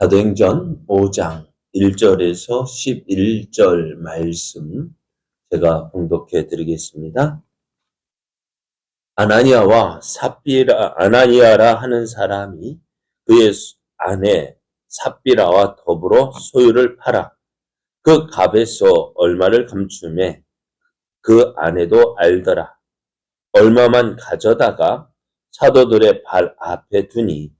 사도행전 5장 1절에서 11절 말씀 제가 봉독해 드리겠습니다. 아나니아라 하는 사람이 그의 아내 삽비라와 더불어 소유를 팔아 그 값에서 얼마를 감추매 그 아내도 알더라. 얼마만 가져다가 사도들의 발 앞에 두니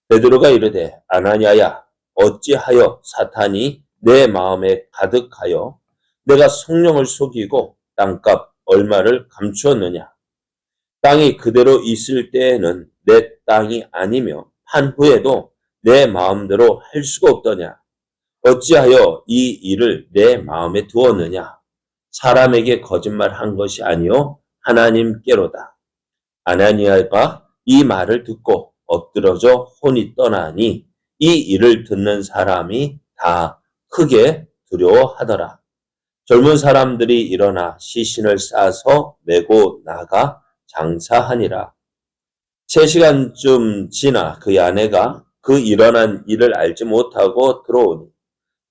베드로가 이르되 아나니아야 어찌하여 사탄이 내 마음에 가득하여 내가 성령을 속이고 땅값 얼마를 감추었느냐. 땅이 그대로 있을 때에는 내 땅이 아니며 판 후에도 내 마음대로 할 수가 없더냐. 어찌하여 이 일을 내 마음에 두었느냐. 사람에게 거짓말한 것이 아니요 하나님께로다. 아나니아가 이 말을 듣고 엎드러져 혼이 떠나니 이 일을 듣는 사람이 다 크게 두려워하더라. 젊은 사람들이 일어나 시신을 싸서 메고 나가 장사하니라. 3시간쯤 지나 그의 아내가 그 일어난 일을 알지 못하고 들어오니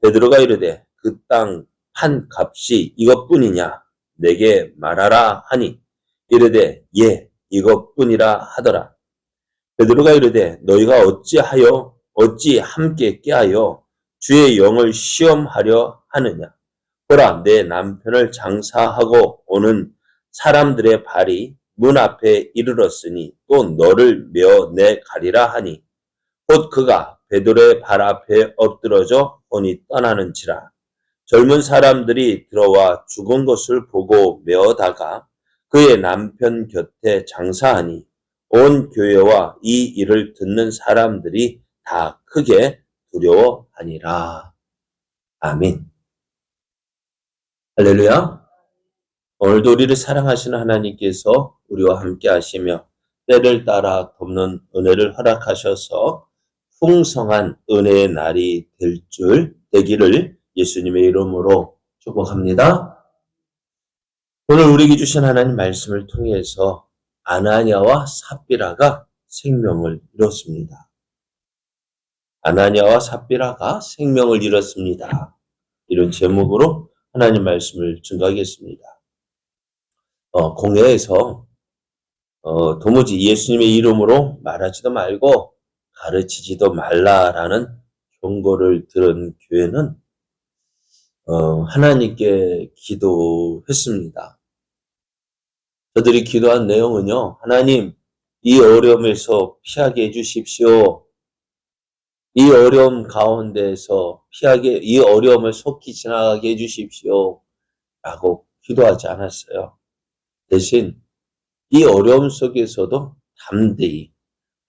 베드로가 이르되 그 땅 판 값이 이것뿐이냐 내게 말하라 하니 이르되 예 이것뿐이라 하더라. 베드로가 이르되 너희가 어찌 함께 깨하여 주의 영을 시험하려 하느냐. 보라 내 남편을 장사하고 오는 사람들의 발이 문 앞에 이르렀으니 또 너를 메어 내 가리라 하니 곧 그가 베드로의 발 앞에 엎드러져 혼이 떠나는지라. 젊은 사람들이 들어와 죽은 것을 보고 메어다가 그의 남편 곁에 장사하니 온 교회와 이 일을 듣는 사람들이 다 크게 두려워하니라. 아멘. 할렐루야. 오늘도 우리를 사랑하시는 하나님께서 우리와 함께 하시며 때를 따라 돕는 은혜를 허락하셔서 풍성한 은혜의 날이 되기를 예수님의 이름으로 축복합니다. 오늘 우리에게 주신 하나님 말씀을 통해서 아나니아와 삽비라가 생명을 잃었습니다. 아나니아와 삽비라가 생명을 잃었습니다. 이런 제목으로 하나님 말씀을 증거하겠습니다. 공회에서 도무지 예수님의 이름으로 말하지도 말고 가르치지도 말라라는 경고를 들은 교회는 하나님께 기도했습니다. 저들이 기도한 내용은요. 하나님 이 어려움에서 피하게 해주십시오. 이 어려움 가운데에서 이 어려움을 속히 지나가게 해주십시오. 라고 기도하지 않았어요. 대신 이 어려움 속에서도 담대히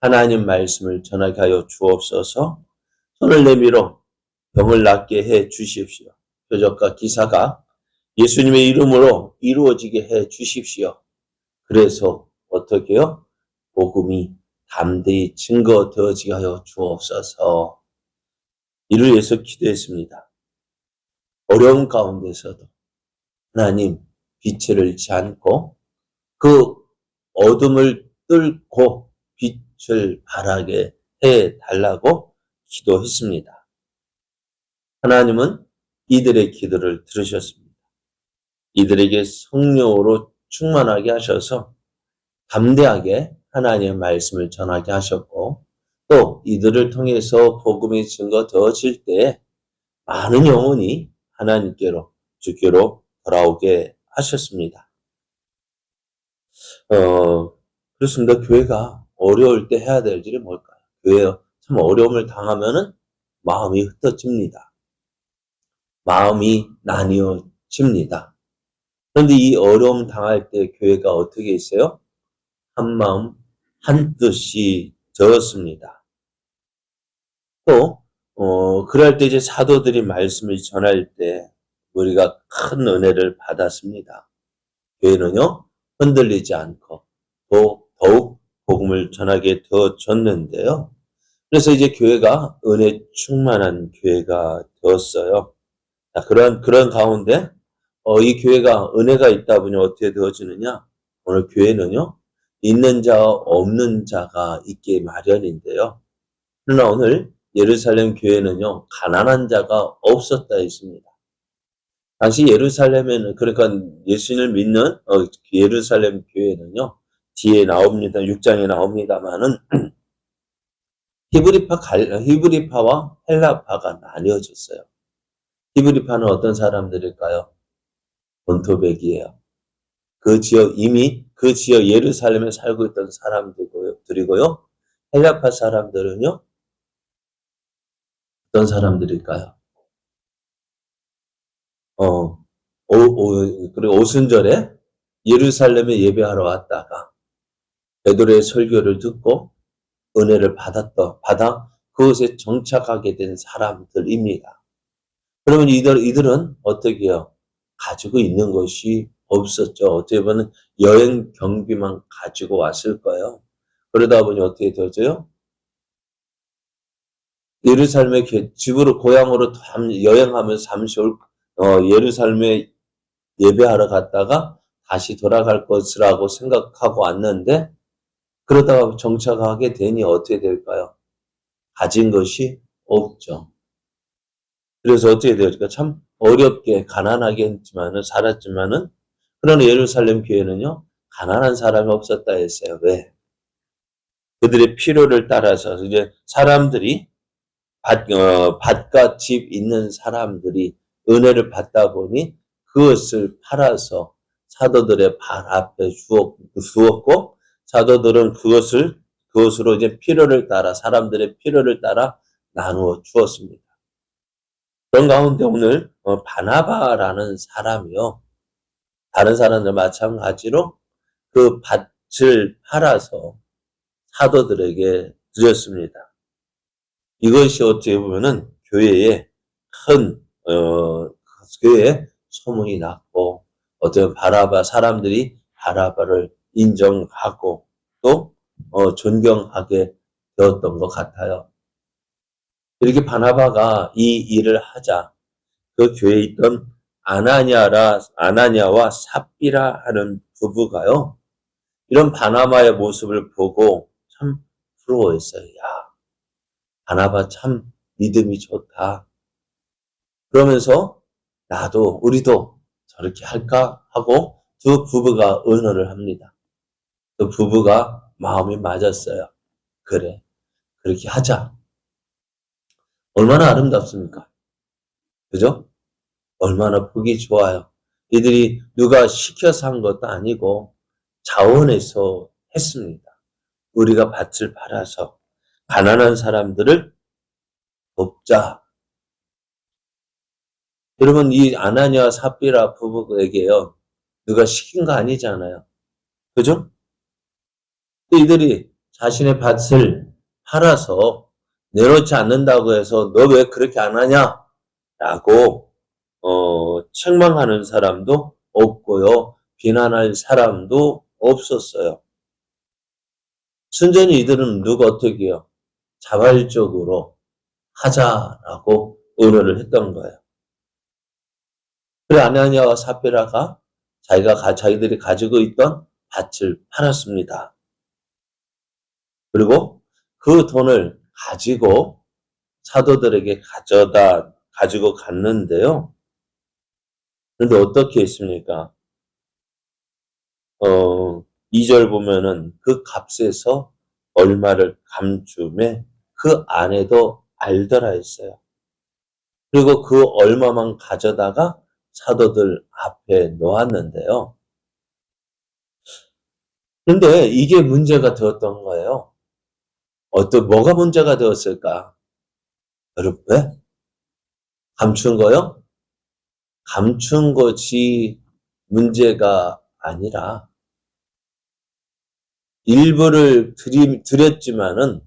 하나님 말씀을 전하게 하여 주옵소서. 손을 내밀어 병을 낫게 해 주십시오. 표적과 기사가 예수님의 이름으로 이루어지게 해 주십시오. 그래서 어떻게요? 복음이 담대히 증거되어지게 하여 주옵소서. 이를 위해서 기도했습니다. 어려움 가운데서도 하나님 빛을 잃지 않고 그 어둠을 뚫고 빛을 발하게 해달라고 기도했습니다. 하나님은 이들의 기도를 들으셨습니다. 이들에게 성령으로 충만하게 하셔서 담대하게 하나님의 말씀을 전하게 하셨고 또 이들을 통해서 복음이 증거되어질 때 많은 영혼이 하나님께로 주께로 돌아오게 하셨습니다. 그렇습니다. 교회가 어려울 때 해야 될 일이 뭘까요? 교회가 참 어려움을 당하면은 마음이 흩어집니다. 마음이 나뉘어집니다. 그런데 이 어려움 당할 때 교회가 어떻게 했어요? 한 마음 한 뜻이 되었습니다. 또 그럴 때 이제 사도들이 말씀을 전할 때 우리가 큰 은혜를 받았습니다. 교회는요 흔들리지 않고 더욱 복음을 전하게 되어졌는데요. 그래서 이제 교회가 은혜 충만한 교회가 되었어요. 자, 그런 가운데 이 교회가 은혜가 있다 보니 어떻게 되어지느냐? 오늘 교회는요 있는 자와 없는 자가 있기 마련인데요. 그러나 오늘 예루살렘 교회는요, 가난한 자가 없었다 했습니다. 당시 예루살렘에는, 그러니까 예수님을 믿는 예루살렘 교회는요, 뒤에 나옵니다. 6장에 나옵니다만은, 히브리파와 헬라파가 나뉘어졌어요. 히브리파는 어떤 사람들일까요? 본토백이에요. 이미 그 지역 예루살렘에 살고 있던 사람들이고요. 헬라파 사람들은요, 어떤 사람들일까요? 그리고 오순절에 예루살렘에 예배하러 왔다가 베드로의 설교를 듣고 은혜를 받아 그것에 정착하게 된 사람들입니다. 그러면 이들은 어떻게 해요? 가지고 있는 것이 없었죠. 어떻게 보면 여행 경비만 가지고 왔을 거예요. 그러다 보니 어떻게 되어져요? 예루살렘에 집으로 고향으로 여행하면서 잠시 예루살렘에 예배하러 갔다가 다시 돌아갈 것이라고 생각하고 왔는데 그러다가 정착하게 되니 어떻게 될까요? 가진 것이 없죠. 그래서 어떻게 될까? 참 어렵게 가난하게 했지만은 살았지만은 그러나 예루살렘 교회는요 가난한 사람이 없었다 했어요. 왜? 그들의 필요를 따라서 이제 사람들이 밭과 집 있는 사람들이 은혜를 받다 보니 그것을 팔아서 사도들의 발 앞에 주었고 사도들은 그것으로 이제 사람들의 필요를 따라 나누어 주었습니다. 그런 가운데 오늘 바나바라는 사람이요. 다른 사람들 마찬가지로 그 밭을 팔아서 사도들에게 드렸습니다. 이것이 어떻게 보면은 교회에 교회에 소문이 났고 어떤 사람들이 바나바를 인정하고 또 존경하게 되었던 것 같아요. 이렇게 바나바가 이 일을 하자 그 교회에 있던 아나니아와 삽비라 하는 부부가요. 이런 바나바의 모습을 보고 참 부러워했어요. 야, 바나바 참 믿음이 좋다. 그러면서 우리도 저렇게 할까 하고 두 부부가 의논을 합니다. 그 부부가 마음이 맞았어요. 그래, 그렇게 하자. 얼마나 아름답습니까? 그죠? 얼마나 보기 좋아요. 이들이 누가 시켜서 한 것도 아니고 자원해서 했습니다. 우리가 밭을 팔아서 가난한 사람들을 돕자. 여러분 이 아나니아와 삽비라 부부에게요. 누가 시킨 거 아니잖아요. 그죠? 이들이 자신의 밭을 팔아서 내놓지 않는다고 해서 너 왜 그렇게 안 하냐? 라고 책망하는 사람도 없고요. 비난할 사람도 없었어요. 순전히 이들은 누가 어떻게 해요? 자발적으로 하자라고 의논을 했던 거예요. 그래 아나니아와 삽비라가 자기들이 가지고 있던 밭을 팔았습니다. 그리고 그 돈을 가지고 사도들에게 가지고 갔는데요. 그런데 어떻게 했습니까? 2절 보면은 그 값에서 얼마를 감춤에 그 아내도 알더라 했어요. 그리고 그 얼마만 가져다가 사도들 앞에 놓았는데요. 그런데 이게 문제가 되었던 거예요. 뭐가 문제가 되었을까? 여러분, 왜? 감춘 거요? 감춘 것이 문제가 아니라 일부를 드렸지만은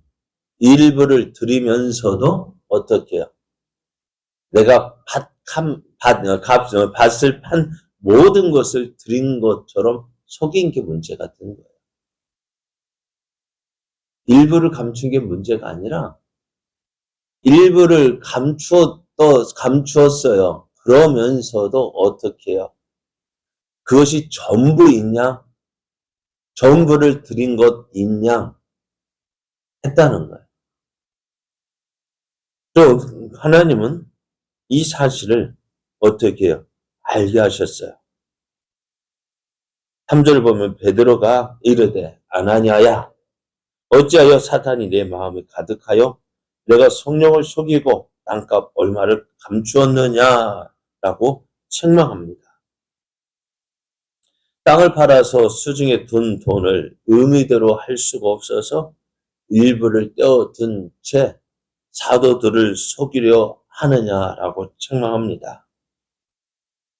일부를 드리면서도 어떻게 해요? 내가 밭을 판 모든 것을 드린 것처럼 속인 게 문제가 된 거예요. 일부를 감춘 게 문제가 아니라 일부를 감추었어요. 그러면서도 어떻게 해요? 그것이 전부 있냐? 전부를 드린 것 있냐? 했다는 거예요. 또 하나님은 이 사실을 어떻게 해요? 알게 하셨어요. 3절 보면 베드로가 이르되 아나니아야 어찌하여 사탄이 내 마음에 가득하여 내가 성령을 속이고 땅값 얼마를 감추었느냐라고 책망합니다. 땅을 팔아서 수중에 둔 돈을 의미대로 할 수가 없어서 일부를 떼어둔 채 사도들을 속이려 하느냐라고 책망합니다.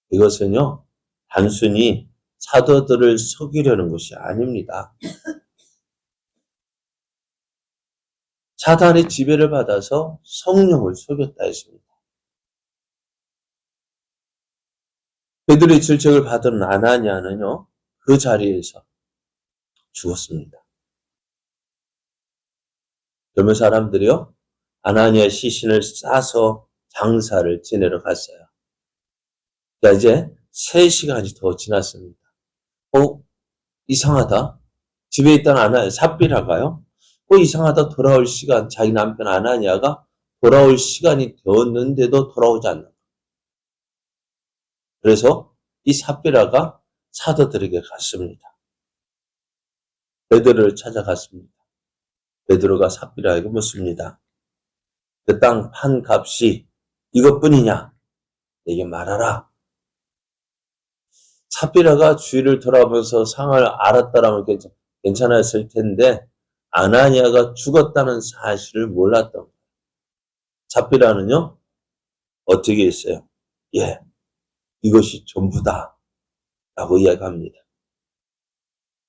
이것은요, 단순히 사도들을 속이려는 것이 아닙니다. 사탄의 지배를 받아서 성령을 속였다 했습니다. 베드로의 질책을 받은 아나니아는요, 그 자리에서 죽었습니다. 젊은 사람들이요, 아나니아 시신을 싸서 장사를 지내러 갔어요. 자, 이제 3시간이 더 지났습니다. 이상하다. 집에 있던 삽비라가요. 이상하다. 돌아올 시간, 자기 남편 아나니아가 돌아올 시간이 되었는데도 돌아오지 않는. 그래서 이 삽비라가 사도들에게 갔습니다. 베드로를 찾아갔습니다. 베드로가 삽비라에게 묻습니다. 그 땅 판 값이 이것뿐이냐? 내게 말하라. 삽비라가 주위를 돌아보면서 상황을 알았다라면 괜찮았을 텐데 아나니아가 죽었다는 사실을 몰랐던 거예요. 삽비라는요, 어떻게 했어요? 예, 이것이 전부다 라고 이야기합니다.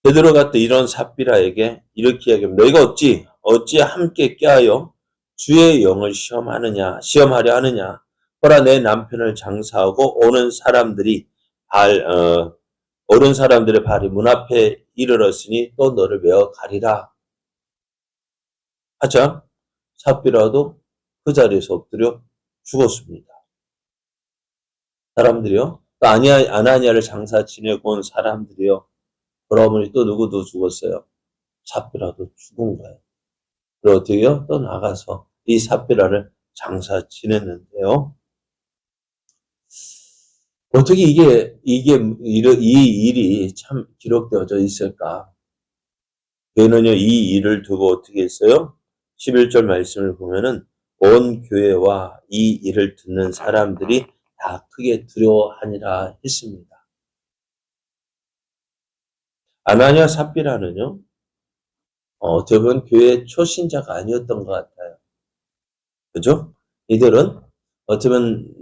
베드로가 또 이런 삽비라에게 이렇게 이야기합니다. 너희가 어찌 함께 껴하여 주의 영을 시험하려 하느냐. 보라, 내 남편을 장사하고 오는 사람들의 발이 문 앞에 이르렀으니 또 너를 메어 가리라. 하자 삽비라도 그 자리에서 엎드려 죽었습니다. 사람들이요. 또 아나니아를 장사 지내고 온 사람들이요. 돌아오니 또 누구도 죽었어요. 삽비라도 죽은 거예요. 그리고 어떻게요? 또 나가서 이 삽비라를 장사 지냈는데요. 어떻게 이 일이 참 기록되어져 있을까? 교회는요, 이 일을 두고 어떻게 했어요? 11절 말씀을 보면은 온 교회와 이 일을 듣는 사람들이 다 크게 두려워하니라 했습니다. 아나니아 삽비라는요, 어떻게 보면 교회 초신자가 아니었던 것 같아요. 그죠? 이들은 어떻게 보면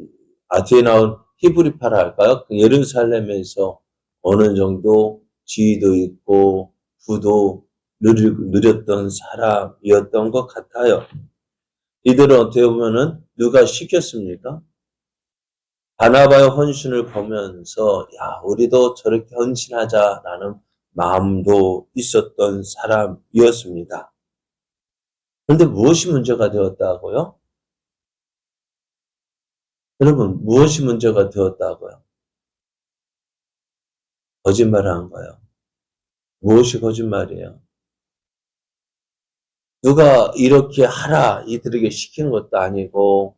뒤에 나온 히브리파라 할까요? 예루살렘에서 어느 정도 지위도 있고 부도 누렸던 사람이었던 것 같아요. 이들은 어떻게 보면은 누가 시켰습니까? 바나바의 헌신을 보면서 우리도 저렇게 헌신하자라는 마음도 있었던 사람이었습니다. 그런데 무엇이 문제가 되었다고요? 여러분, 무엇이 문제가 되었다고요? 거짓말을 한 거예요. 무엇이 거짓말이에요? 누가 이렇게 하라 이들에게 시킨 것도 아니고,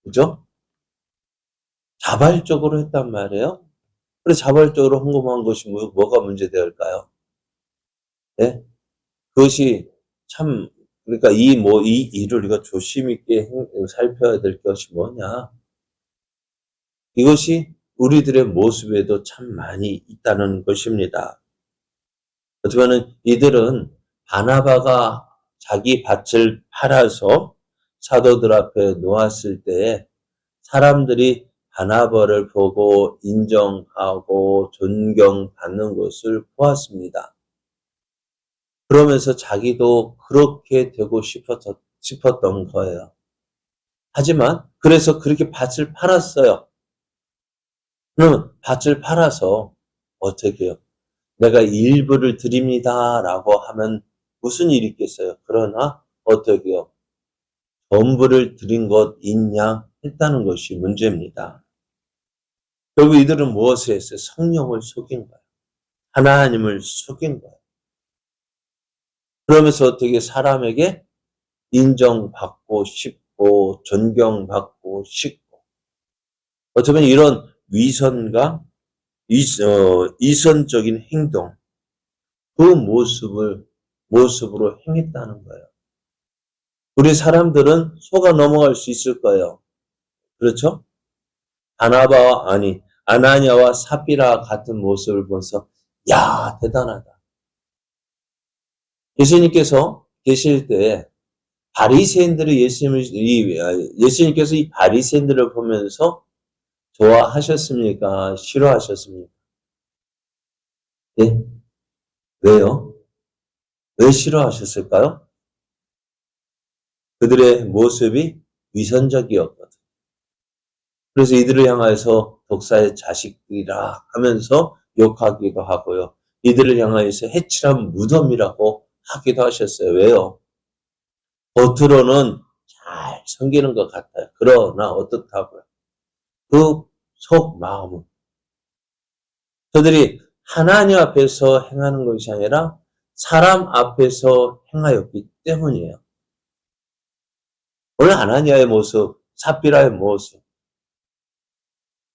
그죠? 자발적으로 했단 말이에요. 그래, 자발적으로 헌금한 것이 뭐가 문제될까요? 네? 그것이 참, 그러니까 이 일을 우리가 조심 있게 살펴야 될 것이 뭐냐? 이것이 우리들의 모습에도 참 많이 있다는 것입니다. 어떻게 보면 이들은 바나바가 자기 밭을 팔아서 사도들 앞에 놓았을 때에 사람들이 바나바를 보고 인정하고 존경받는 것을 보았습니다. 그러면서 자기도 그렇게 되고 싶었던 거예요. 하지만 그래서 그렇게 밭을 팔았어요. 그러면 밭을 팔아서 어떻게 해요? 내가 일부를 드립니다라고 하면 무슨 일이 있겠어요? 그러나 어떻게 해요? 전부를 드린 것 있냐 했다는 것이 문제입니다. 결국 이들은 무엇을 했어요? 성령을 속인 거예요. 하나님을 속인 거예요. 그러면서 어떻게 사람에게 인정받고 인정받고 존경받고 싶고 어쩌면 이런 위선과 이선적인 행동 그 모습으로 행했다는 거예요. 우리 사람들은 속아 넘어갈 수 있을 거예요. 그렇죠? 아나니아와 삽비라 같은 모습을 보면서 야 대단하다. 예수님께서 계실 때 바리새인들이 예수님께서 이 바리새인들을 보면서 좋아하셨습니까? 싫어하셨습니까? 예? 왜요? 왜 싫어하셨을까요? 그들의 모습이 위선적이었거든. 그래서 이들을 향하여서 독사의 자식이라 하면서 욕하기도 하고요. 이들을 향하여서 해칠한 무덤이라고 하기도 하셨어요. 왜요? 겉으로는 잘 섬기는 것 같아요. 그러나 어떻다고요? 그 속 마음은 저들이 하나님 앞에서 행하는 것이 아니라 사람 앞에서 행하였기 때문이에요. 오늘 아나니아의 모습, 삽비라의 모습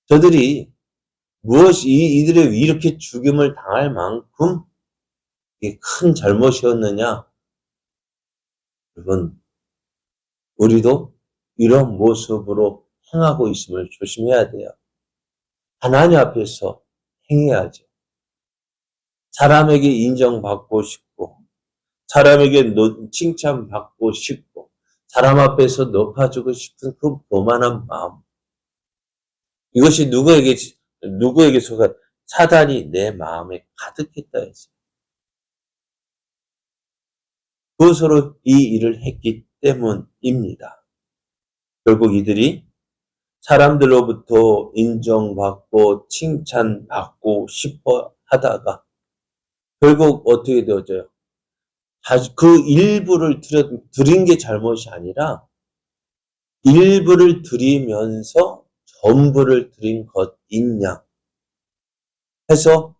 저들이 이들의 이렇게 죽임을 당할 만큼 큰 잘못이었느냐? 여러분, 우리도 이런 모습으로 행하고 있음을 조심해야 돼요. 하나님 앞에서 행해야죠. 사람에게 인정받고 싶고, 사람에게 칭찬받고 싶고, 사람 앞에서 높아지고 싶은 그 교만한 마음. 이것이 누구에게 속한 사단이 내 마음에 가득했다 했어요. 그것으로 이 일을 했기 때문입니다. 결국 이들이 사람들로부터 인정받고 칭찬받고 싶어 하다가 결국 어떻게 되어져요? 그 일부를 드린 게 잘못이 아니라 일부를 드리면서 전부를 드린 것이냐 해서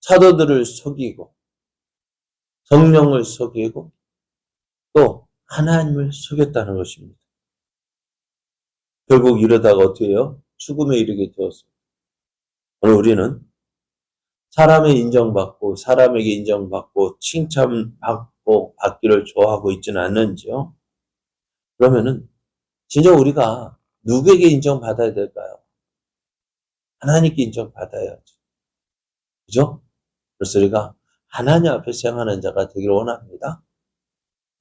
사도들을 속이고 성령을 속이고 또 하나님을 속였다는 것입니다. 결국 이러다가 어떻게 해요? 죽음에 이르게 되었습니다. 오늘 우리는 사람의 인정받고 사람에게 인정받고 칭찬받고 받기를 좋아하고 있지는 않는지요? 그러면은 진짜 우리가 누구에게 인정받아야 될까요? 하나님께 인정받아야죠. 그죠? 그래서 우리가 하나님 앞에서 행하는 자가 되기를 원합니다.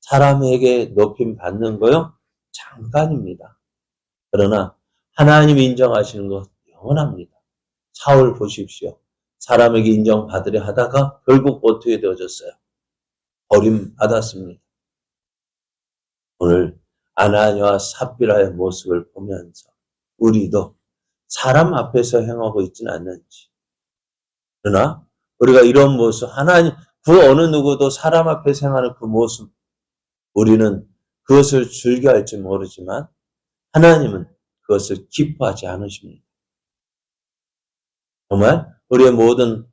사람에게 높임 받는 거요? 잠깐입니다. 그러나 하나님이 인정하시는 것 영원합니다. 사울 보십시오. 사람에게 인정받으려 하다가 결국 어떻게 되어졌어요? 버림받았습니다. 오늘 아나니아와 삽비라의 모습을 보면서 우리도 사람 앞에서 행하고 있지는 않는지 그러나 우리가 이런 모습 하나님 그 어느 누구도 사람 앞에서 행하는 그 모습 우리는 그것을 즐겨할지 모르지만 하나님은 그것을 기뻐하지 않으십니다. 정말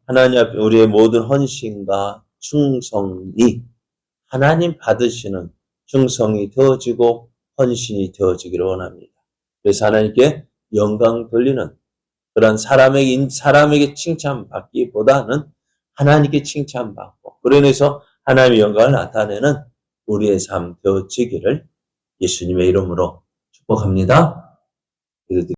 하나님 앞에 우리의 모든 헌신과 충성이 하나님 받으시는 충성이 되어지고 헌신이 되어지기를 원합니다. 그래서 하나님께 영광 돌리는 그런 사람에게 칭찬받기보다는 하나님께 칭찬받고 그러면서 하나님의 영광을 나타내는 우리의 삶 되어지기를 예수님의 이름으로 축복합니다.